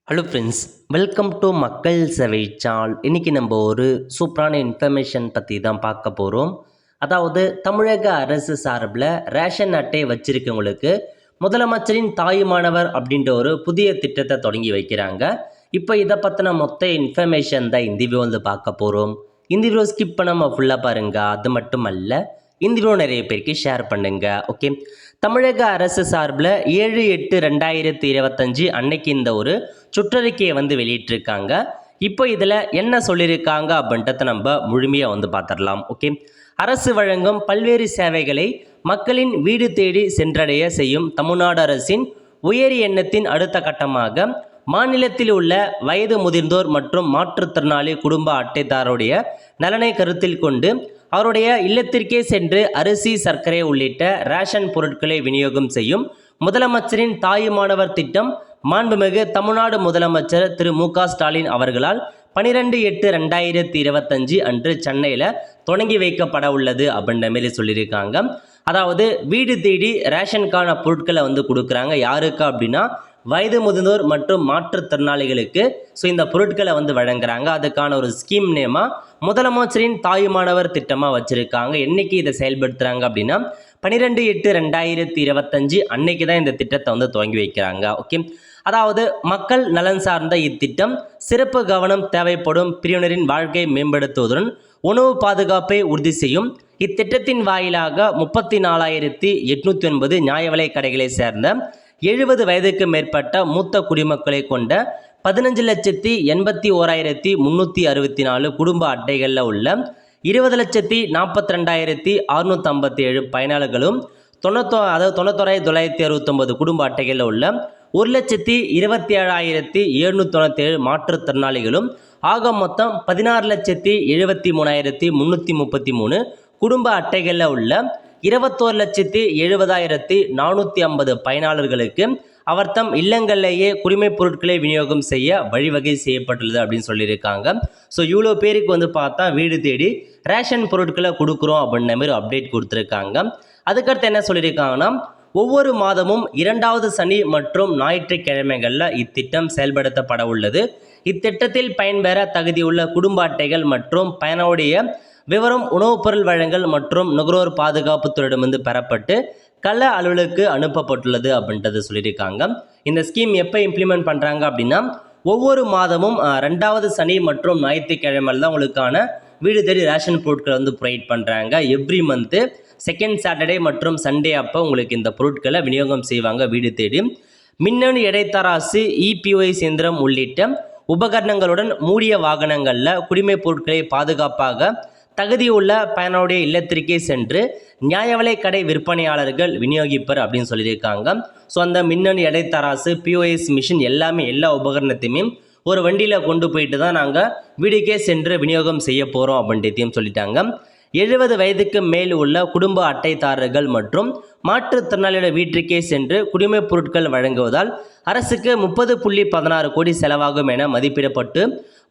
Hello friends, welcome to மக்கள் சேவை சால். இன்றைக்கி நம்ம ஒரு சூப்பரான இன்ஃபர்மேஷன் பற்றி தான் பார்க்க போகிறோம். அதாவது தமிழக அரசு சார்பில் ரேஷன் அட்டை வச்சுருக்கவங்களுக்கு முதலமைச்சரின் தாயுமானவர் அப்படின்ற ஒரு புதிய திட்டத்தை தொடங்கி வைக்கிறாங்க. இப்போ இதை பற்றின மொத்த இன்ஃபர்மேஷன் தான் இந்த வீடியோ வந்து பார்க்க போகிறோம். இந்த வீடியோ ஸ்கிப் பண்ணாமல் ஃபுல்லாக பாருங்கள். அது மட்டும் அல்ல, இந்த வீடியோ நிறைய பேருக்கு ஷேர் பண்ணுங்கள். ஓகே, தமிழக அரசு சார்பில் 7/8/2025 அன்னைக்கு இந்த ஒரு சுற்றறிக்கையை வந்து வெளியிட்டிருக்காங்க. இப்போ இதில் என்ன சொல்லியிருக்காங்க அப்படின்றத நம்ம முழுமையாக வந்து பார்த்துடலாம். ஓகே, அரசு வழங்கும் பல்வேறு சேவைகளை மக்களின் வீடு தேடி சென்றடைய செய்யும் தமிழ்நாடு அரசின் உயரிய எண்ணத்தின் அடுத்த கட்டமாக மாநிலத்தில் உள்ள வயது முதிர்ந்தோர் மற்றும் மாற்றுத்திறனாளி குடும்ப அட்டைதாரருடைய நலனை கருத்தில் கொண்டு அவருடைய இல்லத்திற்கே சென்று அரிசி, சர்க்கரை உள்ளிட்ட ரேஷன் பொருட்களை விநியோகம் செய்யும் முதலமைச்சரின் தாயுமானவர் திட்டம் மாண்புமிகு தமிழ்நாடு முதலமைச்சர் திரு மு.க. ஸ்டாலின் அவர்களால் 12/8/2025 அன்று சென்னையில் தொடங்கி வைக்கப்பட உள்ளது அப்படின்ற மாரி சொல்லியிருக்காங்க. அதாவது வீடு தேடி ரேஷனுக்கான பொருட்களை வந்து கொடுக்குறாங்க. யாருக்கு அப்படின்னா வயது முதிர்ந்தோர் மற்றும் மாற்றுத்திறனாளிகளுக்கு. ஸோ இந்த பொருட்களை வந்து வழங்குறாங்க. அதுக்கான ஒரு ஸ்கீம் நேமாக முதலமைச்சரின் தாயுமானவர் திட்டமாக வச்சுருக்காங்க. என்றைக்கு இதை செயல்படுத்துகிறாங்க அப்படின்னா 12/8/2025 அன்னைக்கு தான் இந்த திட்டத்தை வந்து துவங்கி வைக்கிறாங்க. ஓகே, அதாவது மக்கள் நலன் சார்ந்த இத்திட்டம் சிறப்பு கவனம் தேவைப்படும் பிரிவினரின் வாழ்க்கையை மேம்படுத்துவதுடன் உணவு பாதுகாப்பை உறுதி செய்யும். இத்திட்டத்தின் வாயிலாக 34,809 நியாய விலை கடைகளை சேர்ந்த 70 வயதுக்கு மேற்பட்ட மூத்த குடிமக்களை கொண்ட 15,81,364 குடும்ப அட்டைகளில் உள்ள 20,42,657 பயனாளர்களும் 91,969 குடும்ப அட்டைகளில் உள்ள 1,27,797 மாற்றுத்திறனாளிகளும் ஆக மொத்தம் 16,73,333 குடும்ப அட்டைகளில் உள்ள 21,70,450 பயனாளர்களுக்கு அவர் தம் இல்லங்களிலேயே குடிமைப் பொருட்களை விநியோகம் செய்ய வழிவகை செய்யப்பட்டுள்ளது அப்படின்னு சொல்லியிருக்காங்க. ஸோ இவ்வளோ பேருக்கு வந்து பார்த்தா வீடு தேடி ரேஷன் பொருட்களை கொடுக்குறோம் அப்படின்ற மாதிரி அப்டேட் கொடுத்துருக்காங்க. அதுக்கடுத்து என்ன சொல்லியிருக்காங்கன்னா, ஒவ்வொரு மாதமும் 2வது சனி மற்றும் ஞாயிற்றுக்கிழமைகளில் இத்திட்டம் செயல்படுத்தப்பட உள்ளது. இத்திட்டத்தில் பயன்பெற தகுதியுள்ள குடும்ப அட்டைகள் மற்றும் பயனுடைய விவரம் உணவுப் பொருள் வழங்கல் மற்றும் நுகர்வோர் பாதுகாப்பு துறையிடமிருந்து பெறப்பட்டு கள அலுவலுக்கு அனுப்பப்பட்டுள்ளது அப்படின்றது சொல்லியிருக்காங்க. இந்த ஸ்கீம் எப்போ இம்ப்ளிமெண்ட் பண்ணுறாங்க அப்படின்னா ஒவ்வொரு மாதமும் 2வது சனி மற்றும் ஞாயிற்றுக்கிழமையில் தான் உங்களுக்கான வீடு தேடி ரேஷன் பொருட்களை வந்து ப்ரொவைட் பண்ணுறாங்க. எவ்ரி மந்த்து செகண்ட் சாட்டர்டே மற்றும் சண்டே அப்போ உங்களுக்கு இந்த பொருட்களை விநியோகம் செய்வாங்க வீடு தேடி. மின்னணு இடைத்தராசு, இபிஒஎஸ் இயந்திரம் உள்ளிட்ட உபகரணங்களுடன் மூடிய வாகனங்களில் குடிமைப் பொருட்களை பாதுகாப்பாக தகுதியுள்ள பயனுடைய இல்லத்திற்கே சென்று நியாய விலை கடை விற்பனையாளர்கள் விநியோகிப்பர் அப்படின்னு சொல்லியிருக்காங்க. ஸோ அந்த மின்னணு இடைத்தராசு, பிஓஎஸ் மிஷின் எல்லா உபகரணத்தையுமே ஒரு வண்டியில் கொண்டு போயிட்டு தான் நாங்கள் வீடுக்கே சென்று விநியோகம் செய்ய போகிறோம் அப்படின்றதையும் சொல்லிட்டாங்க. 70 வயதுக்கு மேல் உள்ள குடும்ப அட்டைதாரர்கள் மற்றும் மாற்றுத்திறனாளியோட வீட்டிற்கே சென்று குடிமைப் பொருட்கள் வழங்குவதால் அரசுக்கு 30.16 கோடி செலவாகும் என மதிப்பிடப்பட்டு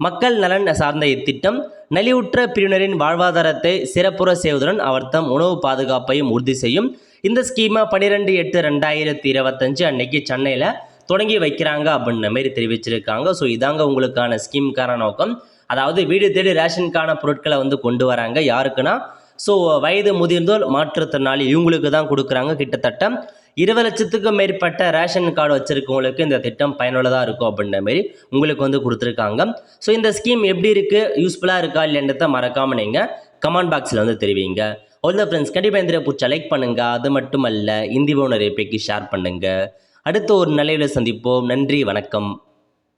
மக்கள் நலன் சார்ந்த இத்திட்டம் நலிவுற்ற பிரிவினரின் வாழ்வாதாரத்தை சிறப்புற செய்வதுடன் அவர் தம் உணவு பாதுகாப்பையும் உறுதி செய்யும். இந்த ஸ்கீமை 12/8/2025 அன்னைக்கு சென்னையில் தொடங்கி வைக்கிறாங்க அப்படின்ற மாரி தெரிவிச்சிருக்காங்க. ஸோ இதாங்க உங்களுக்கான ஸ்கீமுக்கான நோக்கம். அதாவது வீடு தேடி ரேஷனுக்கான பொருட்களை வந்து கொண்டு வராங்க. யாருக்குன்னா ஸோ வயது முதிர்ந்தோர், மாற்றுத்திறனாளி இவங்களுக்கு தான் கொடுக்குறாங்க. கிட்டத்தட்ட 20 லட்சத்துக்கும் மேற்பட்ட ரேஷன் கார்டு வச்சுருக்கவங்களுக்கு இந்த திட்டம் பயனுள்ளதாக இருக்கும் அப்படின்ற மாரி உங்களுக்கு வந்து கொடுத்துருக்காங்க. ஸோ இந்த ஸ்கீம் எப்படி இருக்குது, யூஸ்ஃபுல்லாக இருக்கா இல்லைன்றதை மறக்காமல் நீங்கள் கமெண்ட் பாக்ஸில் வந்து தெரிவிங்க. அவ்வளோ ஃப்ரெண்ட்ஸ், கண்டிப்பாக இந்த பிடிச்சா லைக் பண்ணுங்கள். அது மட்டும் அல்ல, இந்த வீடியோ நிறைய பேருக்கு ஷேர் பண்ணுங்கள். அடுத்த ஒரு நிலையில் சந்திப்போம். நன்றி, வணக்கம்.